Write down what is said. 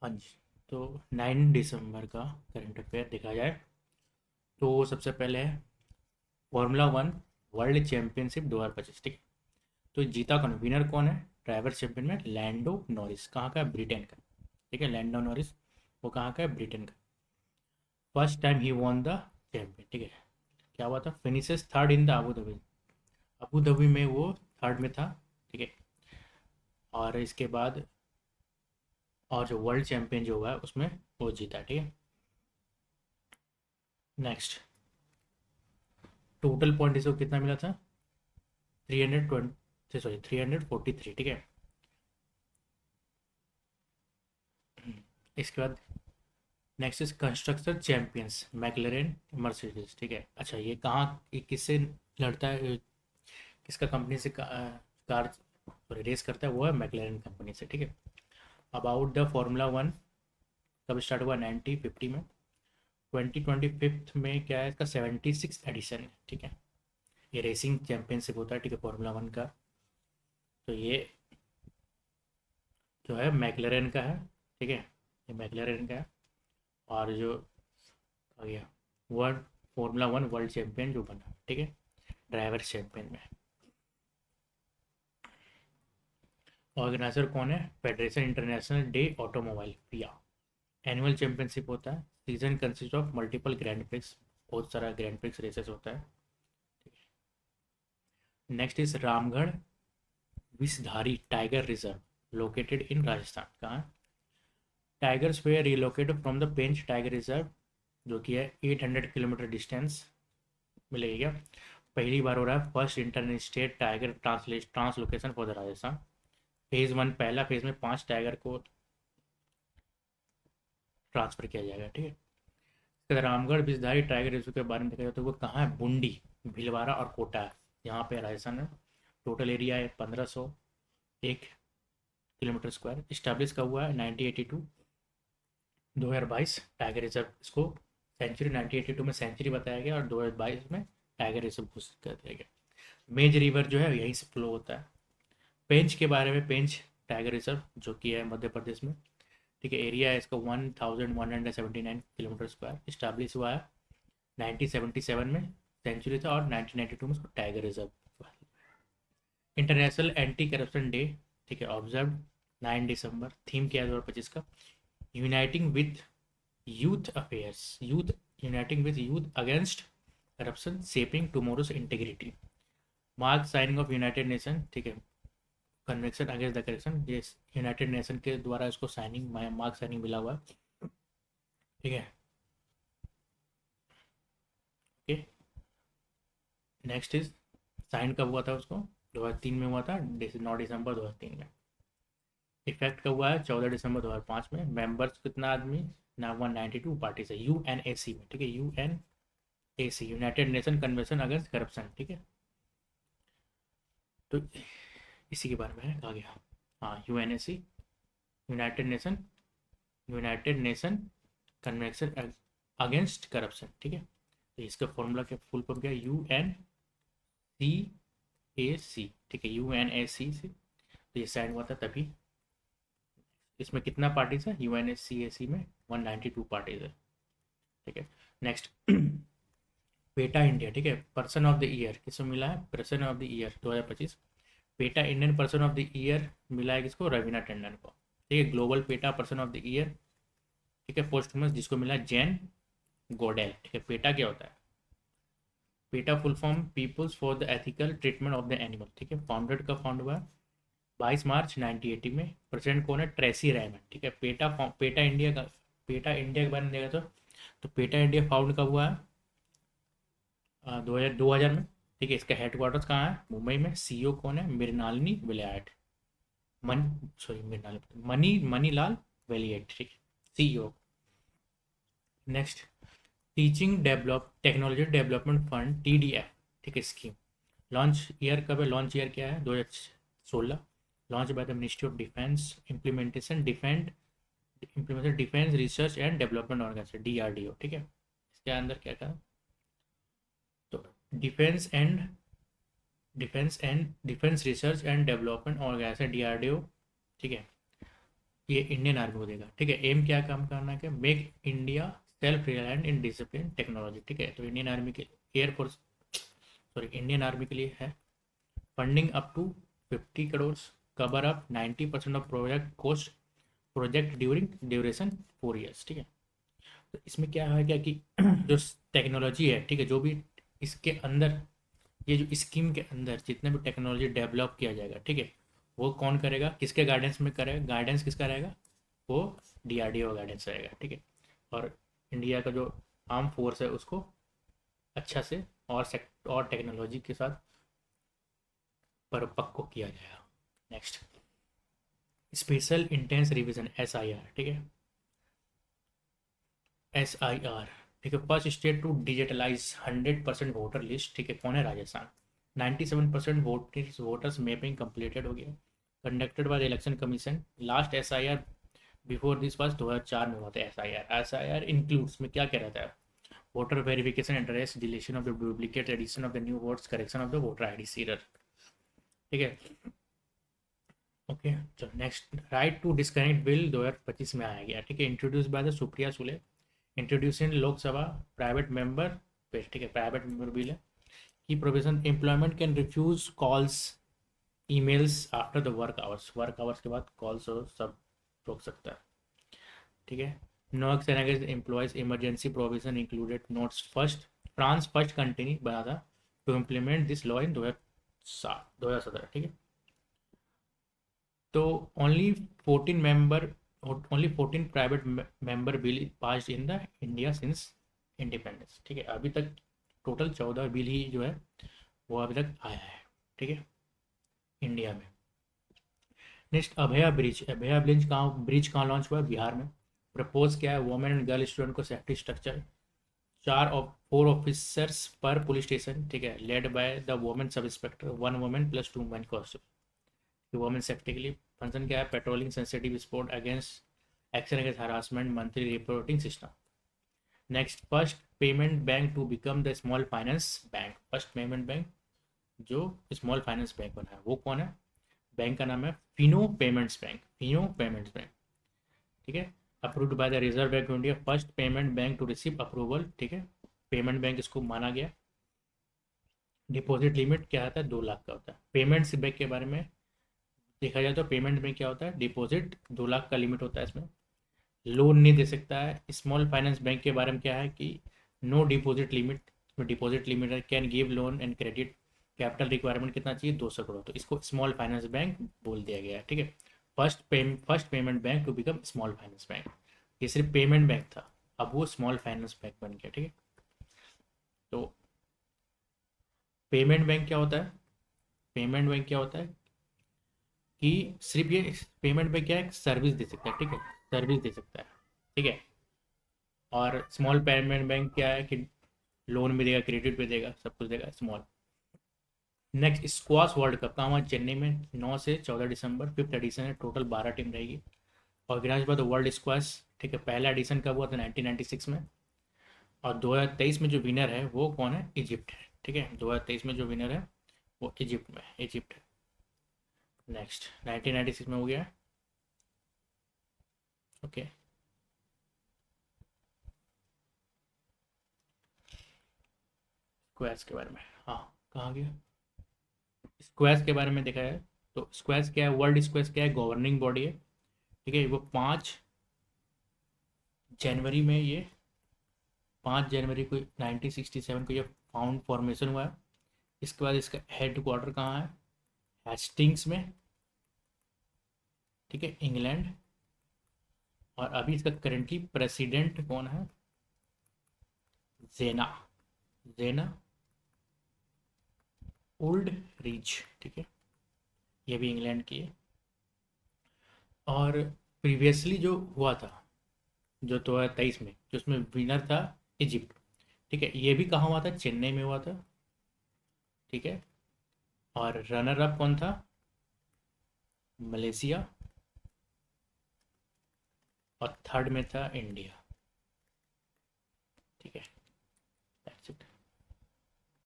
हाँ जी। तो 9 दिसंबर का करंट अफेयर देखा जाए तो सबसे पहले है Formula 1 वर्ल्ड चैंपियनशिप 2025। ठीक है। तो जीता कौन, विनर कौन है? ड्राइवर चैंपियन में लैंडो नॉरिस। कहाँ का है? ब्रिटेन का। ठीक है, लैंडो नॉरिस वो कहाँ का है? ब्रिटेन का। First time he won the champion. ठीक है। क्या हुआ था? Finishes third in the Abu Dhabi. Abu Dhabi में वो थर्ड में था। ठीक है। और इसके बाद और जो वर्ल्ड चैंपियन जो हुआ है उसमें वो जीता। ठीक है। नेक्स्ट, टोटल पॉइंट इसको कितना मिला था? 320, सॉरी 343। ठीक है। इसके बाद next is constructor champions Maclaurin Mercedes. ठीक है। अच्छा, ये कहाँ, ये किससे लड़ता है? किसका कंपनी से कार सॉरी रेस करता है? वो है मैकलरेन कंपनी से। ठीक है। अबाउट द Formula 1 कब स्टार्ट हुआ? 1950 में। 2025 में क्या है? इसका 76 एडिशन है। ठीक है। ये रेसिंग चैंपियनशिप होता है। ठीक है, Formula 1 का। तो ये जो है मैकलरेन का है। ठीक है, ये मैकलरेन का है। और जो आ गया वर्ल्ड Formula 1 वर्ल्ड चैंपियन जो बना। ठीक है, ड्राइवर चैंपियन में। ऑर्गेनाइजर कौन है? फेडरेशन इंटरनेशनल डे ऑटोमोबाइल पिया। एनुअल चैंपियनशिप होता है। Season consist of multiple grand prix. बहुत सारा ग्रैंड प्रिक्स रेसेस होता है। Next is Ramgarh Vishdhari tiger reserve located in Rajasthan. कहाँ? Tigers were relocated from the Pench tiger reserve, जो कि है 800 किलोमीटर डिस्टेंस। मिलेगा क्या? पहली बार हो रहा है first inter state tiger translocation for the Rajasthan. Phase 1, पहला फेज़ में 5 टाइगर को ट्रांसफ़र किया जाएगा। ठीक है। इसके बाद रामगढ़ बिजधारी टाइगर रिजर्व के बारे में देखा जाए तो वो कहाँ है? बूंदी, भीलवाड़ा और कोटा है। यहाँ पे राजस्थान में। टोटल एरिया है 1501 किलोमीटर स्क्वायर। इस्टेब्लिश कब हुआ है? 1982, 2022। टाइगर रिजर्व इसको सेंचुरी 1982 में सेंचुरी बताया गया और 2022 में टाइगर रिजर्व घोषित कर दिया गया। मेज रिवर जो है यहीं से फ्लो होता है। पेंच के बारे में, पेंच टाइगर रिजर्व जो कि है मध्य प्रदेश में। ठीक है। एरिया है इसका 1179 किलोमीटर स्क्वायर। इस्टेब्लिश हुआ है 1977 में, सेंचुरी था, और 1992 में उसको tiger reserve. International anti corruption day, ठीक है, ऑब्जर्व 9 दिसंबर। थीम क्या है 2025 का? Uniting with youth affairs, youth, uniting with youth against corruption shaping tomorrow's integrity. Mark signing off United nation. ठीक है, कन्वेक्शन अगेंस्ट द करेक्शन, ये यूनाइटेड नेशन के द्वारा इसको साइनिंग, मार्क साइनिंग मिला हुआ है। ठीक है। ओके। नेक्स्ट इज साइन कब हुआ था उसको? 2003 में हुआ था, 9 दिसंबर 2003 में। इफेक्ट कब हुआ है? 14 दिसंबर 2005 में। मेंबर्स कितना आदमी? ना 192 पार्टीज है यूएनएसी में। ठीक है, UNAC united nation convention against corruption. ठीक है। तो इसी के बारे में कहा गया। हाँ, UNAC, united nation, united nation convention against corruption. ठीक है। तो इसका फॉर्मूला क्या, फुल फॉर्म क्या है? UNCAC। ठीक है, UNAC से तो ये साइन हुआ था तभी। इसमें कितना पार्टीज है UNCAC में? 192 पार्टीज है। ठीक है। Next, PETA India. ठीक है, पर्सन ऑफ द ईयर किसको मिला है? Person of the year 2025। PETA Indian person of the year मिला है किसको? रवीना टंडन को। ठीक है, global PETA person of the year. ठीक है, पोस्टमस जिसको मिला जैन गोडेल। ठीक है। पेटा क्या होता है? PETA full form people's for the ethical treatment of the animal. ठीक है। फाउंडेड कब फाउंड हुआ है? 22 मार्च 1980 में। प्रेसिडेंट कौन है? Tracy Ramon. ठीक है। पेटा इंडिया का, पेटा इंडिया के बारे में देखा तो पेटा इंडिया फाउंड कब हुआ है? 2000 में। ठीक है। इसका हेडक्वार्टर्स कहाँ है? मुंबई में। सीईओ कौन है? मृणालिनी विलायट। मन सॉरी मृणालिनी, मनीलाल वेलियट। ठीक है, CEO. Next, teaching develop technology development fund TDF। ठीक है, स्कीम लॉन्च ईयर कब है? लॉन्च ईयर क्या है? 2016। Launch by the ministry of defence. Implementation defence research and development organisation DRDO। ठीक है। इसके अंदर क्या था? तो defence research and development organisation DRDO। ठीक है। ये इंडियन आर्मी को देगा, ठीक है। एम क्या काम करना है, make India self reliant in discipline technology, ठीक है। तो इंडियन आर्मी के एयरफोर्स, सॉरी इंडियन आर्मी के लिए है funding up to 50 crore, cover up 90% of project cost, project during duration 4 years, ठीक है। तो इसमें क्या है क्या कि जो टेक्नोलॉजी है, ठीक है, जो भी इसके अंदर, ये जो स्कीम के अंदर जितने भी टेक्नोलॉजी डेवलप किया जाएगा, ठीक है, वो कौन करेगा, किसके गाइडेंस में करेगा, गाइडेंस किसका रहेगा, वो डीआरडीओ गाइडेंस रहेगा, ठीक है। और इंडिया का जो आर्म फोर्स है उसको अच्छा से और टेक्नोलॉजी के साथ परिपक्व किया जाएगा। Next, special intense revision SIR, ठीक है। SIR, ठीक है। First state to digitalise 100% voter list, ठीक है, कौन है, राजस्थान। 97% वोटर्स मैपिंग कंप्लीटेड हो गया, conducted by the election commission. Last SIR before this was 2004 में हुआ था। एस आई आर इंक्लूड्स में क्या कह रहा था, voter verification, address deletion of the duplicate, addition of the new votes, correction of the voter ID सीरर, ठीक है। ओके, चलो next, right to disconnect bill 2025 में आया गया, ठीक है, introduce by the Supriya Sule, introduce in Lok Sabha, private member पे, ठीक है, प्राइवेट मेंबर बिल है। की provision, employment can refuse calls emails after the work hours के बाद कॉल्स और सब रोक सकता है, ठीक है। No action against employees, emergency provision included notes, first France first country बना था to implement this law in 2017, ठीक है। तो only 14 private member bill pass in the India since independence, ठीक है। अभी तक टोटल 14 बिल ही जो है वो अभी तक आया है, ठीक है, इंडिया में। नेक्स्ट, अभया ब्रिज कहाँ लॉन्च हुआ है, बिहार में। प्रपोज क्या है, वुमेन एंड गर्ल स्टूडेंट को सेफ्टी स्ट्रक्चर, 4 ऑफिसर्स पर पुलिस स्टेशन, ठीक है, led by the women sub inspector, 1 women + 2 man constable. Women safety के लिए फंक्शन क्या है, patrolling sensitive sport against action against harassment, monthly reporting system. Next, first payment bank to become the small finance bank, first payment bank जो small finance bank बना है वो कौन है, बैंक का नाम है फिनो पेमेंट्स बैंक, ठीक है। Approved by the Reserve Bank of India, first payment bank to receive approval, ठीक है, पेमेंट बैंक इसको माना गया। डिपॉजिट लिमिट क्या होता है, 2 लाख का होता है। पेमेंट्स बैंक के बारे में देखा जाए तो पेमेंट में क्या होता है, डिपॉजिट 2 लाख का लिमिट होता है इसमें, लोन नहीं दे सकता है। स्मॉल फाइनेंस बैंक के बारे में क्या है कि no deposit limit, deposit limit है, can give loan and credit, capital requirement कितना चाहिए, 200 करोड़, तो इसको स्मॉल फाइनेंस बैंक बोल दिया गया है, ठीक है। First payment bank to become small finance bank, ये सिर्फ पेमेंट बैंक था, अब वो स्मॉल फाइनेंस बैंक बन गया, ठीक है। तो पेमेंट बैंक क्या होता है, पेमेंट बैंक क्या होता है कि सिर्फ ये पेमेंट बैंक क्या है, सर्विस दे सकता है, ठीक है, सर्विस दे सकता है, ठीक है। और स्मॉल पेमेंट बैंक क्या है कि लोन भी देगा, क्रेडिट भी देगा, सब कुछ देगा, small. Next, squash world cup कहाँ हुआ, चेन्नई में, 9 से 14 दिसंबर, 5th एडिशन है, टोटल 12 टीम रहेगी। Organise by the world squash, ठीक है, पहला एडिशन कब हुआ था, 1996 में। और 2023 में जो विनर है वो कौन है, इजिप्ट है, ठीक है, 2023 में जो विनर है वो इजिप्ट है। नेक्स्ट, 1996 में हो गया, ओके। स्क्वैश के बारे में, हाँ, कहाँ गया, स्क्वैश के बारे में देखा है तो स्क्वैश क्या है, वर्ल्ड स्क्वैश क्या है, गवर्निंग बॉडी है, ठीक है। वो 5 जनवरी में ये 5 जनवरी को 1967 को ये फॉर्मेशन हुआ है। इसके बाद इसका हेड क्वार्टर कहाँ है, हेस्टिंग्स में, ठीक है, इंग्लैंड। और अभी इसका करेंटली प्रेसिडेंट कौन है, जेना जेना ओल्ड रिच, ठीक है, ये भी इंग्लैंड की है। और प्रीवियसली जो हुआ था, जो 2023 में, जो उसमें विनर था इजिप्ट, ठीक है, ये भी कहाँ हुआ था, चेन्नई में हुआ था, ठीक है। और रनर अप कौन था, मलेशिया, और थर्ड में था इंडिया, ठीक है।